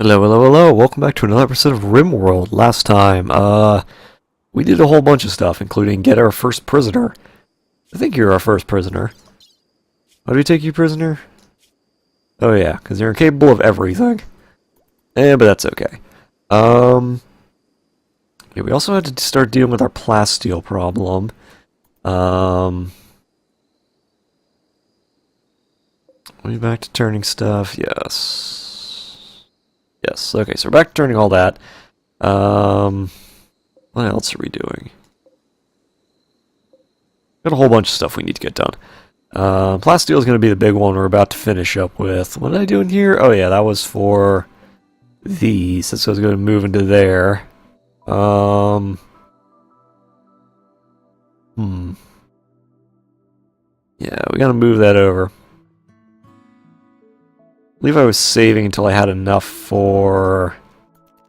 Hello, hello, hello. Welcome back to another episode of Rimworld. Last time, we did a whole bunch of stuff, including get our first prisoner. I think you're our first prisoner. Why do we take you prisoner? Oh yeah, because you're incapable of everything. But that's okay. Yeah, we also had to start dealing with our plasteel problem. Are we back to turning stuff? Yes. Yes, okay, so we're back to turning all that. What else are we doing? Got a whole bunch of stuff we need to get done. Plasteel is going to be the big one we're about to finish up with. What did I do in here? Oh yeah, that was for these. So I was going to move into there. Yeah, we got to move that over. I believe I was saving until I had enough for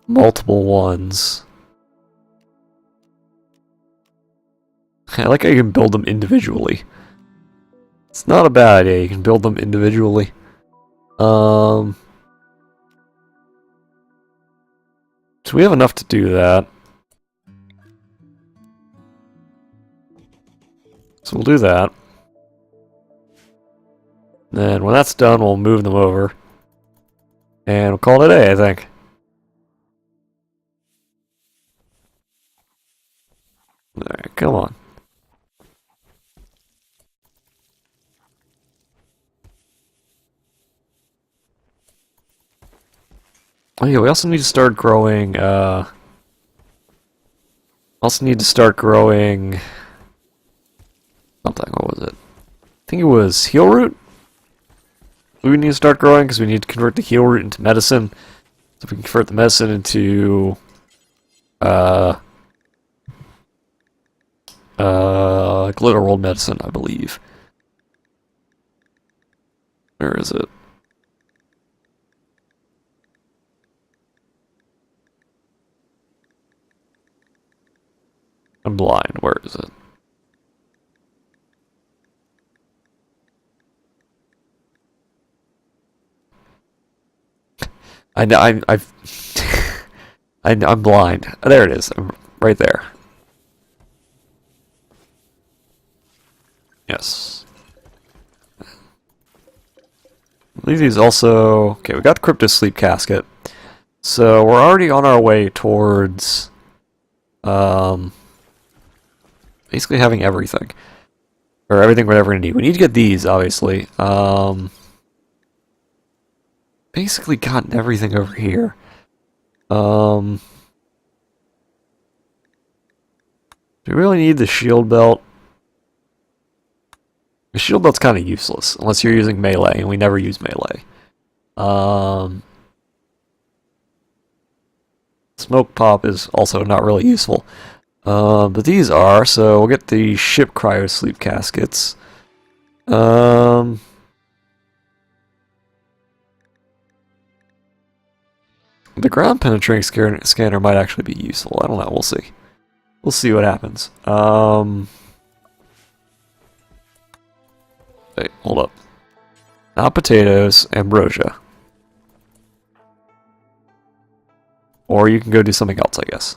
multiple ones. I like how you can build them individually. It's not a bad idea, you can build them individually. So we have enough to do that. So we'll do that. Then when that's done, we'll move them over. And we'll call it a day, I think. Alright, come on. Oh yeah, we also need to start growing, something. What was it? I think it was heal root? We need to start growing because we need to convert the heal root into medicine. So if we can convert the medicine into glitter world medicine, I believe. Where is it? I'm blind. Where is it? I know. I'm blind. There it is. I'm right there. Yes. I believe these also. Okay, we got the crypto sleep casket. So we're already on our way towards basically having everything. Or everything we're ever gonna need. We need to get these, obviously. Basically gotten everything over here. Do we really need the shield belt? The shield belt's kind of useless, unless you're using melee, and we never use melee. Smoke pop is also not really useful. But these are, so we'll get the ship cryo sleep caskets. The ground penetrating scanner might actually be useful. I don't know, we'll see. We'll see what happens. Wait, hold up. Not potatoes, ambrosia. Or you can go do something else, I guess.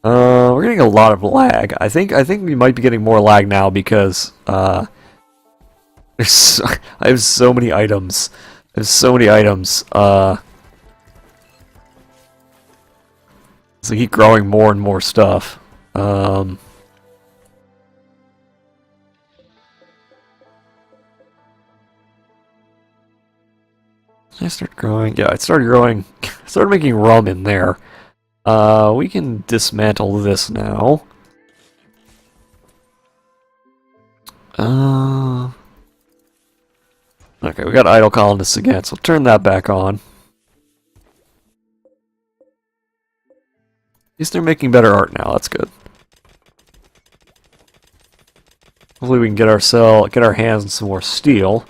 We're getting a lot of lag. I think we might be getting more lag now because I have so many items. So keep growing more and more stuff. Can I start growing? Yeah, I started growing. Started making rum in there. We can dismantle this now. Okay, we got idle colonists again, so turn that back on. At least they're making better art now, that's good. Hopefully we can get our hands on some more steel.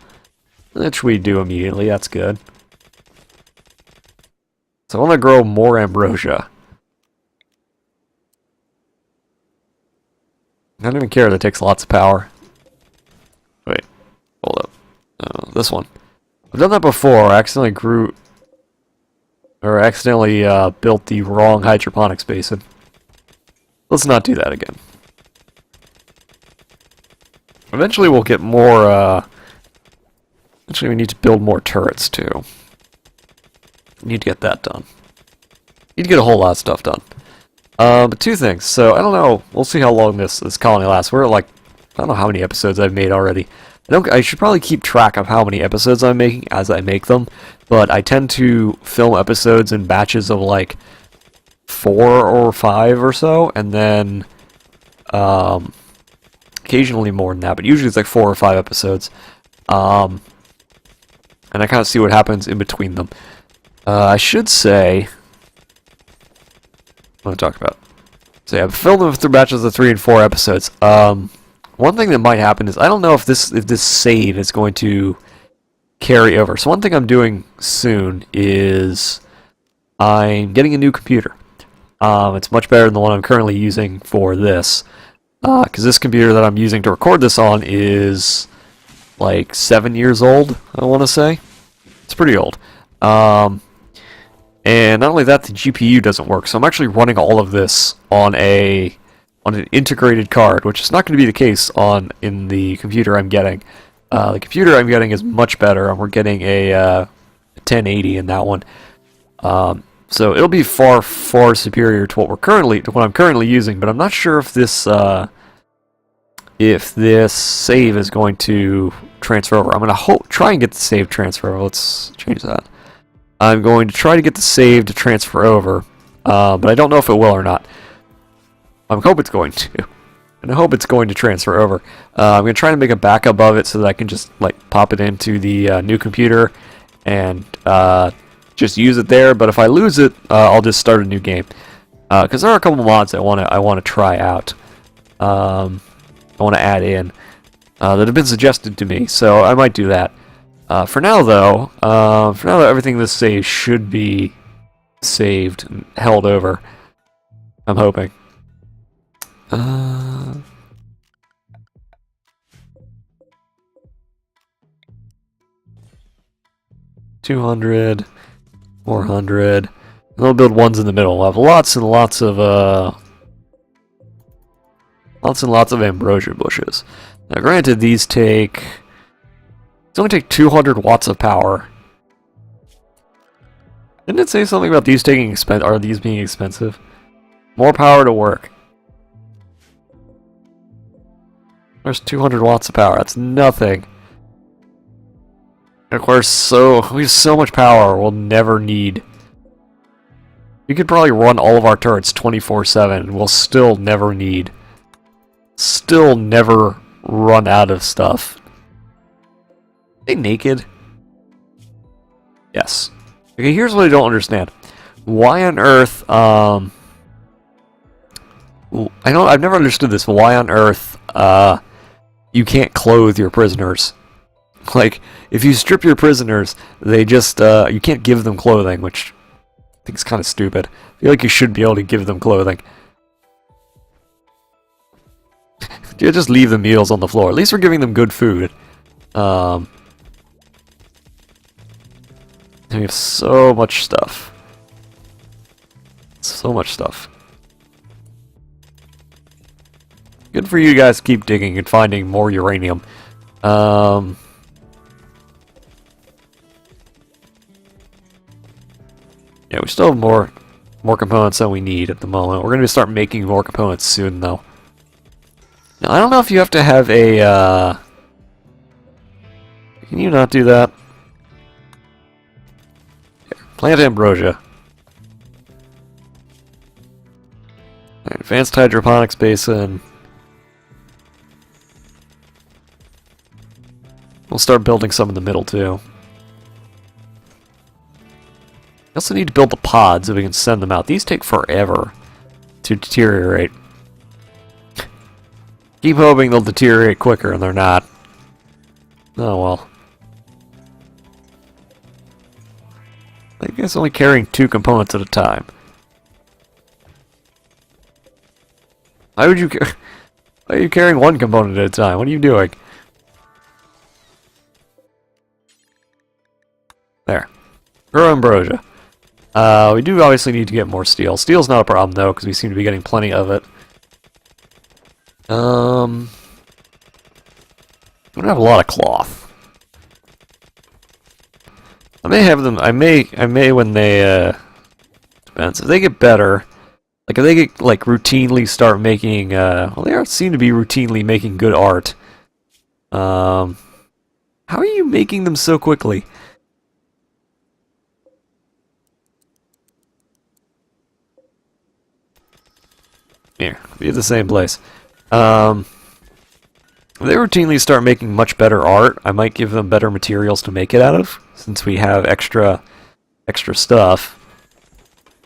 Which we do immediately, that's good. So I want to grow more ambrosia. I don't even care that it takes lots of power. Wait, hold up. This one. I've done that before, I accidentally grew Or accidentally built the wrong hydroponics basin. Let's not do that again. Eventually we'll get more, eventually we need to build more turrets too. Need to get that done. Need to get a whole lot of stuff done. But two things. So, I don't know. We'll see how long this colony lasts. We're at like, I don't know how many episodes I've made already. I should probably keep track of how many episodes I'm making as I make them. But I tend to film episodes in batches of like 4 or 5 or so. And then, occasionally more than that. But usually it's like 4 or 5 episodes. And I kind of see what happens in between them. I should say... What I'm talking about. So yeah, I've filmed them through batches of 3 and 4 episodes. One thing that might happen is I don't know if this save is going to carry over. So one thing I'm doing soon is I'm getting a new computer. It's much better than the one I'm currently using for this. Because this computer that I'm using to record this on is like 7 years old, I want to say. It's pretty old. And not only that, the GPU doesn't work, so I'm actually running all of this on an integrated card, which is not going to be the case in the computer I'm getting. The computer I'm getting is much better, and we're getting a 1080 in that one. So it'll be far, far superior to what I'm currently using, but I'm not sure if this save is going to transfer over. I'm going to try and get the save transfer over. Let's change that. I'm going to try to get the save to transfer over, but I don't know if it will or not. I hope it's going to. And I hope it's going to transfer over. I'm going to try to make a backup of it so that I can just like pop it into the new computer and just use it there. But if I lose it, I'll just start a new game. Because there are a couple mods I want to try out. I want to add in that have been suggested to me, so I might do that. For now, though, everything in this save should be saved and held over. I'm hoping. 200, 400. And they'll build ones in the middle. We'll have lots and lots of ambrosia bushes. Now, granted, these only take 200 watts of power. Didn't it say something about these are these being expensive? More power to work. There's 200 watts of power. That's nothing. And of course, we have so much power we'll never need. We could probably run all of our turrets 24/7 and we'll still never run out of stuff. Are they naked? Yes. Okay, here's what I don't understand. Why on earth, I've never understood this. Why on earth, you can't clothe your prisoners? Like, if you strip your prisoners, they just, you can't give them clothing, which I think is kind of stupid. I feel like you should be able to give them clothing. You just leave the meals on the floor. At least we're giving them good food. We have so much stuff. So much stuff. Good for you guys to keep digging and finding more uranium. Yeah, we still have more components than we need at the moment. We're going to start making more components soon, though. Now, I don't know if you have to have a, Can you not do that? Here, plant ambrosia. Advanced hydroponics basin. We'll start building some in the middle, too. We also need to build the pods so we can send them out. These take forever to deteriorate. Keep hoping they'll deteriorate quicker, and they're not. Oh well. I guess only carrying 2 components at a time. Why would you Why are you carrying 1 component at a time? What are you doing? There. Grow ambrosia. We do obviously need to get more steel. Steel's not a problem, though, because we seem to be getting plenty of it. We don't have a lot of cloth. I may have them. I may when they. Depends. If they get better, like if they get like routinely start making. Well, they seem to be routinely making good art. How are you making them so quickly? Here, be at the same place. If they routinely start making much better art, I might give them better materials to make it out of, since we have extra stuff.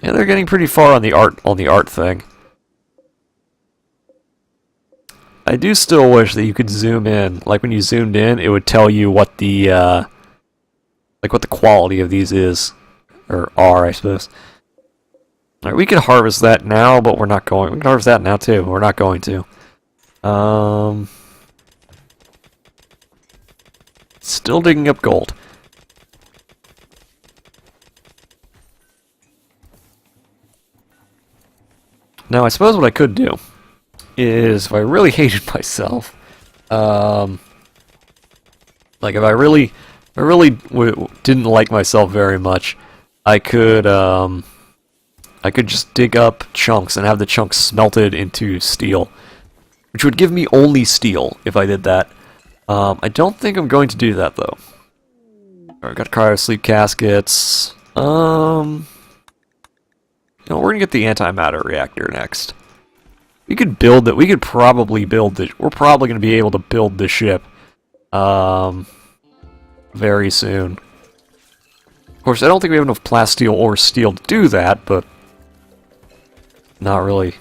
And they're getting pretty far on the art thing. I do still wish that you could zoom in. Like when you zoomed in, it would tell you what the what the quality of these is, or are, I suppose. All right, we could harvest that now, but we're not going. We can harvest that now too, but we're not going to. Still digging up gold. Now, I suppose what I could do is, if I really hated myself, like if I really didn't like myself very much, I could just dig up chunks and have the chunks smelted into steel, which would give me only steel if I did that. I don't think I'm going to do that though. Alright, got cryo sleep caskets. You know, we're gonna get the antimatter reactor next. We could build that. We could probably build it. We're probably gonna be able to build the ship, very soon. Of course, I don't think we have enough plasteel or steel to do that, but not really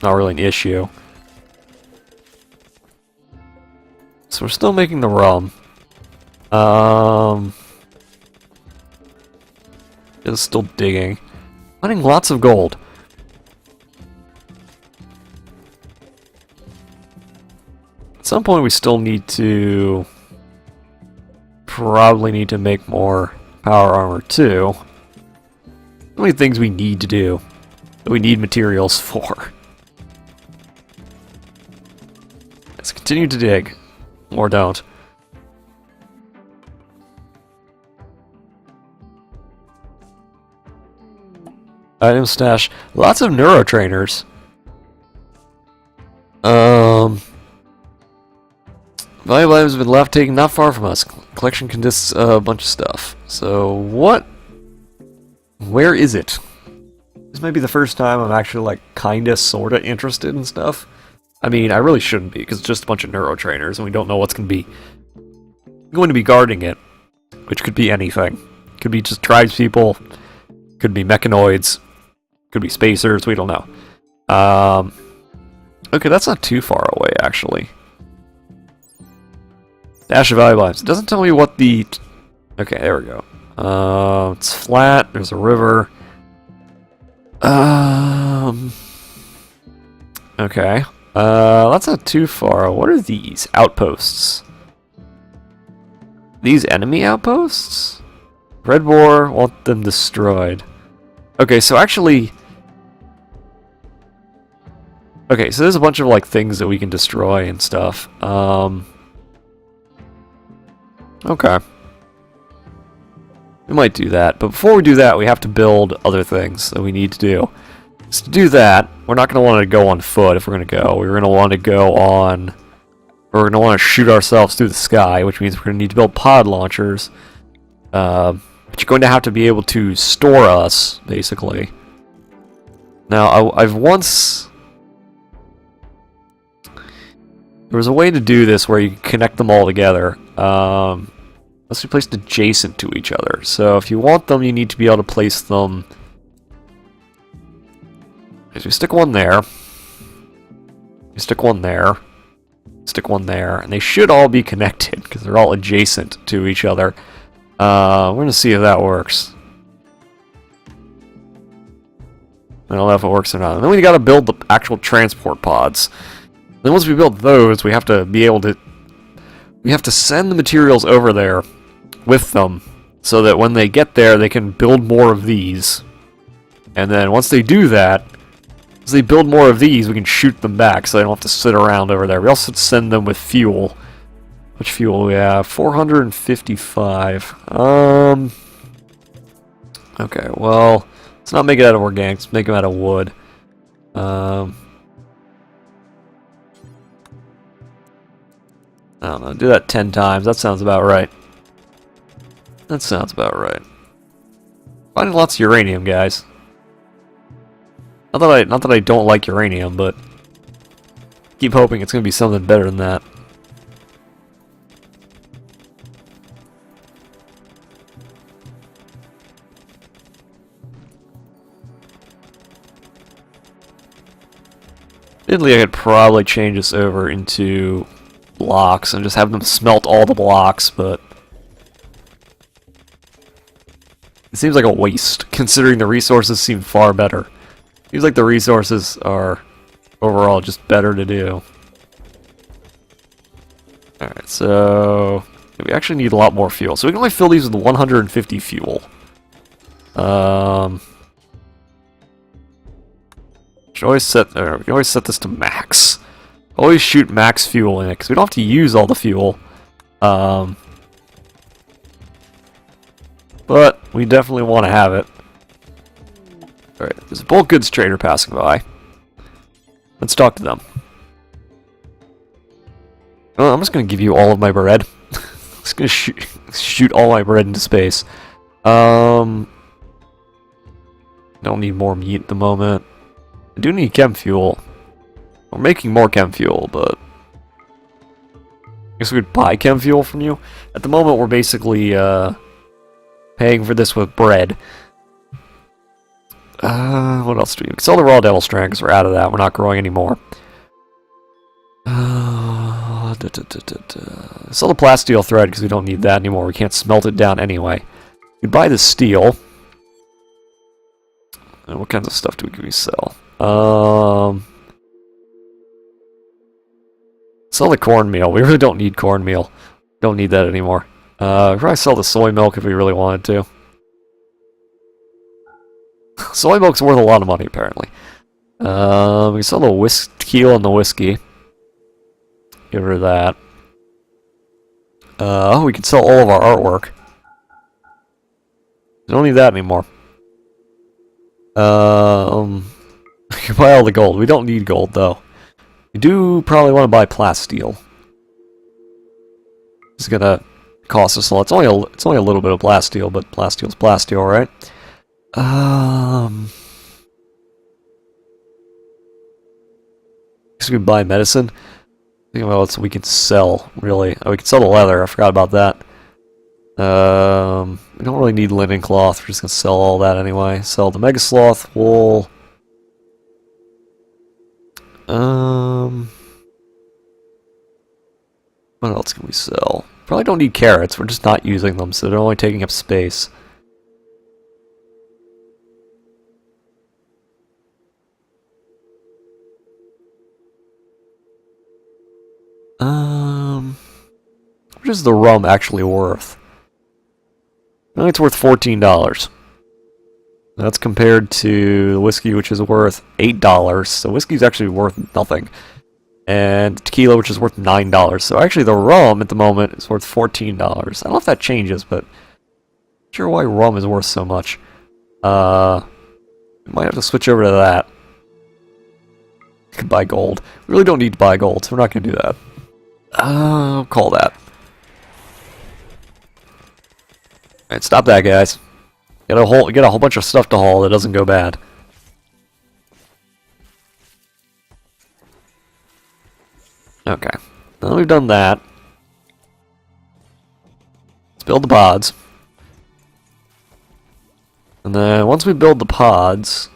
an issue. So we're still making the rum. It's still digging. Finding lots of gold. At some point we still need to... probably need to make more power armor too. So many things we need to do that we need materials for. Let's continue to dig. Or don't. Item stash. Lots of neurotrainers. Valuable items have been left taken not far from us. Collection consists of a bunch of stuff. So, what? Where is it? This might be the first time I'm actually, like, kinda, sorta interested in stuff. I mean, I really shouldn't be, because it's just a bunch of neurotrainers, and we don't know what's going to be guarding it. Which could be anything. Could be just tribespeople. Could be mechanoids. Could be spacers, we don't know. Okay, that's not too far away, actually. Dash of valuable items. It doesn't tell me what the... Okay, there we go. It's flat, there's a river. Okay. That's not too far. What are these? Outposts. These enemy outposts? Red Boar, want them destroyed. Okay, so actually... Okay, so there's a bunch of, like, things that we can destroy and stuff. Okay. We might do that, but before we do that, we have to build other things that we need to do. So to do that, we're not going to want to go on foot if we're going to go. We're going to want to go on... We're going to want to shoot ourselves through the sky, which means we're going to need to build pod launchers. But you're going to have to be able to store us, basically. Now, I've once... There was a way to do this where you can connect them all together. Must be placed adjacent to each other. So if you want them, you need to be able to place them... Okay, so we stick one there. We stick one there. Stick one there. And they should all be connected, because they're all adjacent to each other. We're going to see if that works. I don't know if it works or not. And then we got to build the actual transport pods. Then once we build those, we have to be able to... We have to send the materials over there with them so that when they get there, they can build more of these. And then once they do that, as they build more of these, we can shoot them back, so they don't have to sit around over there. We also send them with fuel. Which fuel do we have? 455. Okay, well, let's not make it out of organic. Let's make them out of wood. I don't know. Do that 10 times. That sounds about right. That sounds about right. Finding lots of uranium, guys. Not that I don't like uranium, but keep hoping it's going to be something better than that. Admittedly, I could probably change this over into blocks and just have them smelt all the blocks, but it seems like a waste, considering the resources seem far better. Seems like the resources are overall just better to do. Alright, so we actually need a lot more fuel. So we can only fill these with 150 fuel. We can always set this to max. Always shoot max fuel in it, because we don't have to use all the fuel. But we definitely want to have it. Alright, there's a bulk goods trader passing by. Let's talk to them. Oh, I'm just going to give you all of my bread. I'm just going to shoot all my bread into space. Don't need more meat at the moment. I do need chem fuel. We're making more chem fuel, but I guess we could buy chem fuel from you. At the moment, we're basically paying for this with bread. What else do we? We can sell the raw devil strand because we're out of that. We're not growing anymore. Sell the plasteel thread because we don't need that anymore. We can't smelt it down anyway. We buy the steel. And what kinds of stuff can we sell? Sell the cornmeal. We really don't need cornmeal. Don't need that anymore. Probably sell the soy milk if we really wanted to. Soy milk's worth a lot of money, apparently. We can sell the tequila and the whiskey. Get rid of that. We can sell all of our artwork. We don't need that anymore. We can buy all the gold. We don't need gold, though. We do probably want to buy plasteel. It's gonna cost us a lot. It's only a little bit of plasteel, but plasteel's plasteel, right? I guess we can buy medicine. Think about what we can sell, really. Oh, we can sell the leather. I forgot about that. We don't really need linen cloth. We're just gonna sell all that anyway. Sell the mega sloth wool. What else can we sell? Probably don't need carrots. We're just not using them, so they're only taking up space. What is the rum actually worth? I think it's worth $14. That's compared to the whiskey, which is worth $8. So whiskey's actually worth nothing. And tequila, which is worth $9. So actually the rum at the moment is worth $14. I don't know if that changes, but I'm not sure why rum is worth so much. We might have to switch over to that. We could buy gold. We really don't need to buy gold, so we're not going to do that. I'll call that. Alright, stop that, guys. Get a whole bunch of stuff to haul that doesn't go bad. Okay. Now that we've done that, let's build the pods. And then once we build the pods,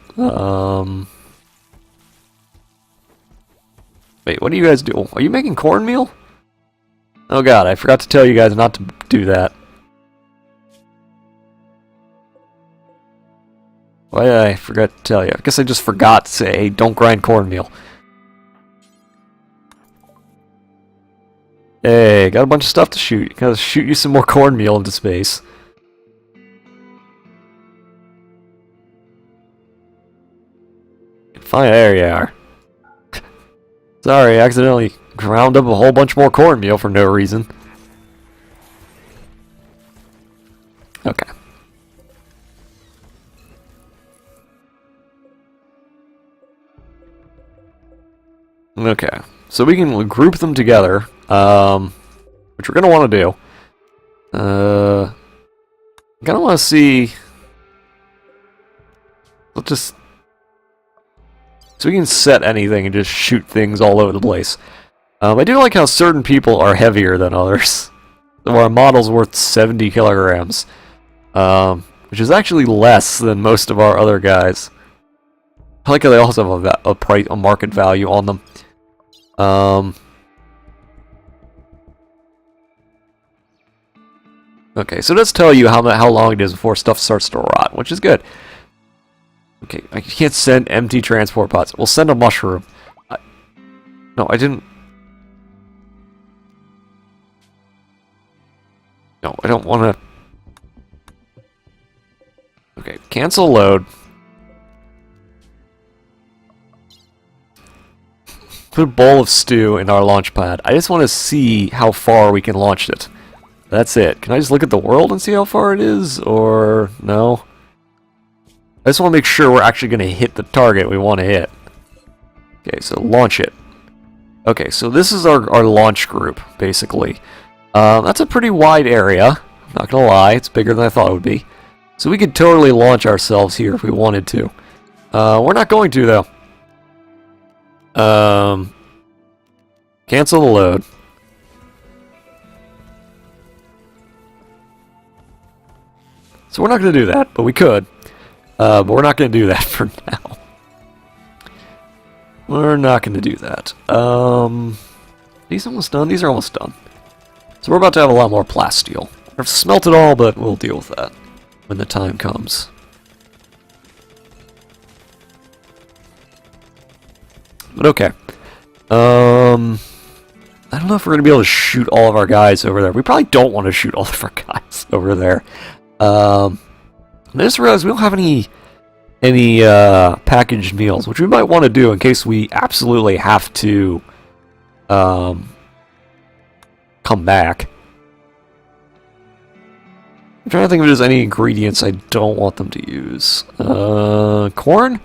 wait, what do you guys do? Are you making cornmeal? Oh god, I forgot to tell you guys not to do that. Why did I forget to tell you? I guess I just forgot to say, hey, don't grind cornmeal. Hey, got a bunch of stuff to shoot. Gotta shoot you some more cornmeal into space. Fine, there you are. Sorry, I accidentally ground up a whole bunch more cornmeal for no reason. Okay. Okay, so we can group them together, which we're going to want to do. I'm going to want to see... Let's just... So we can set anything and just shoot things all over the place. I do like how certain people are heavier than others. So our model's worth 70 kilograms, which is actually less than most of our other guys. I like how they also have a market value on them. Okay, so let's tell you how long it is before stuff starts to rot, which is good. Okay, I can't send empty transport pods. We'll send a mushroom. No, I didn't... No, I don't want to... Okay, cancel load. Put a bowl of stew in our launch pad. I just want to see how far we can launch it. That's it. Can I just look at the world and see how far it is? Or no? I just want to make sure we're actually going to hit the target we want to hit. Okay, so launch it. Okay, so this is our launch group, basically. That's a pretty wide area. I'm not going to lie, it's bigger than I thought it would be. So we could totally launch ourselves here if we wanted to. We're not going to, though. Cancel the load. So we're not going to do that, but we could. But we're not going to do that for now. We're not going to do that. These almost done? These are almost done. So we're about to have a lot more plasteel. I've smelted all, but we'll deal with that when the time comes. But okay. I don't know if we're going to be able to shoot all of our guys over there. We probably don't want to shoot all of our guys over there. I just realized we don't have any packaged meals, which we might want to do in case we absolutely have to come back. I'm trying to think if there's any ingredients I don't want them to use. Corn?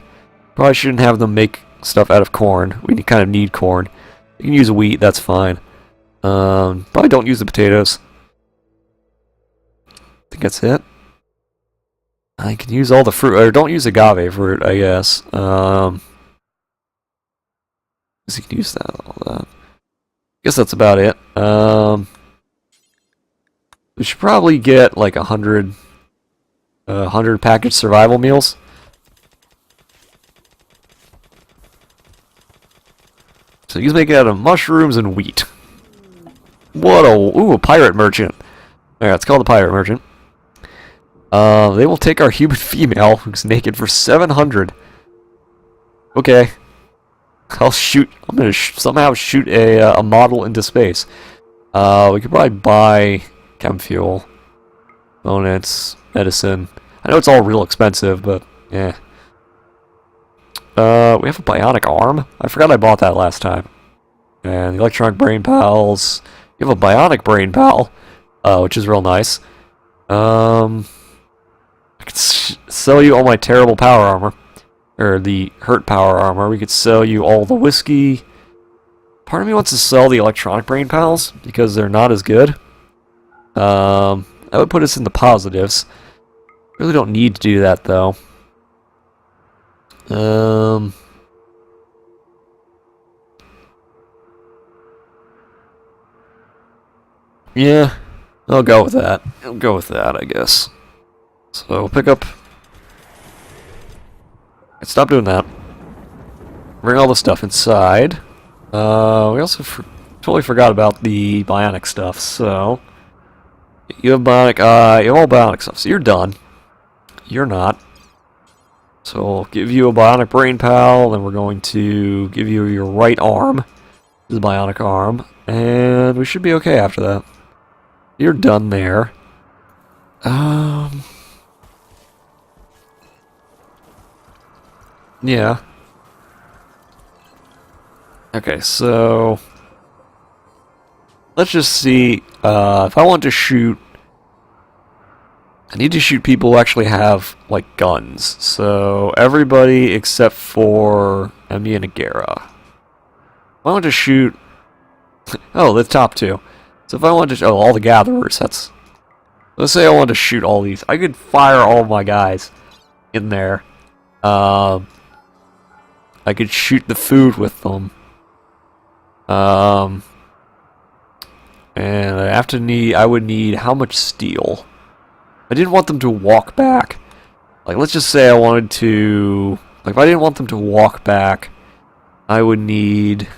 Probably shouldn't have them make stuff out of corn. We kind of need corn. You can use wheat, that's fine. Probably don't use the potatoes. I think that's it. I can use all the fruit, or don't use agave fruit, I guess. So you can use that, all that. I guess that's about it. We should probably get like 100 packaged survival meals. So you can make it out of mushrooms and wheat. What a pirate merchant. Alright, it's called the pirate merchant. They will take our human female, who's naked, for 700. Okay. I'll shoot. I'm gonna somehow shoot a model into space. We could probably buy chem fuel, components, medicine. I know it's all real expensive, but yeah. We have a bionic arm. I forgot I bought that last time. And the electronic brain pals. You have a bionic brain pal, which is real nice. I could sell you all my terrible power armor. Or the hurt power armor. We could sell you all the whiskey. Part of me wants to sell the electronic brain pals because they're not as good. That would put us in the positives. Really don't need to do that though. Yeah, I'll go with that. I'll go with that, I guess. So we'll pick up... Stop doing that. Bring all the stuff inside. We also totally forgot about the bionic stuff, so... You have bionic... you have all bionic stuff, so you're done. You're not. So we'll give you a bionic brain pal, then we're going to give you your right arm. This is a bionic arm. And we should be okay after that. You're done there. Yeah. Okay, so let's just see. If I want to shoot, I need to shoot people who actually have like guns. So everybody except for Emmy and Agera. If I want to shoot, oh, the top two. So if I want to, oh, all the gatherers. That's. Let's say I want to shoot all these. I could fire all my guys in there. I could shoot the food with them. And I would need how much steel? I didn't want them to walk back. Like, let's just say I wanted to, like, if I didn't want them to walk back, I would need,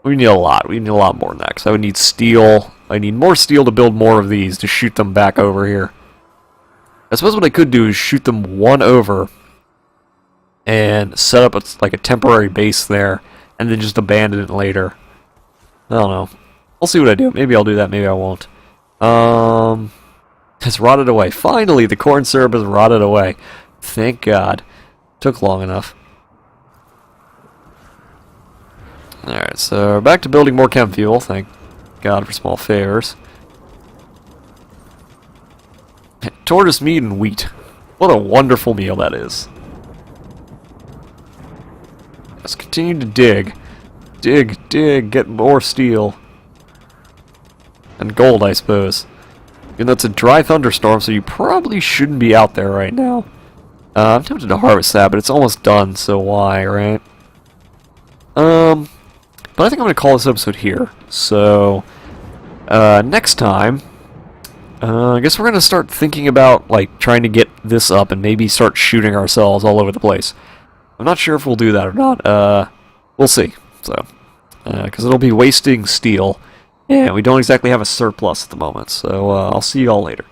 we need a lot. We need a lot more than that, because I would need steel. I need more steel to build more of these to shoot them back over here. I suppose what I could do is shoot them one over and set up like a temporary base there, and then just abandon it later. I don't know. I'll see what I do. Maybe I'll do that, maybe I won't. It's rotted away. Finally, the corn syrup is rotted away. Thank God. Took long enough. Alright, so back to building more chem fuel. Thank God for small favors. Tortoise meat and wheat. What a wonderful meal that is. Let's continue to dig. Dig, dig, get more steel. And gold, I suppose. And that's a dry thunderstorm, so you probably shouldn't be out there right now. I'm tempted to harvest that, but it's almost done, so why, right? But I think I'm going to call this episode here. So, next time, I guess we're going to start thinking about, like, trying to get this up and maybe start shooting ourselves all over the place. I'm not sure if we'll do that or not. We'll see. So, because it'll be wasting steel, and we don't exactly have a surplus at the moment. So, I'll see you all later.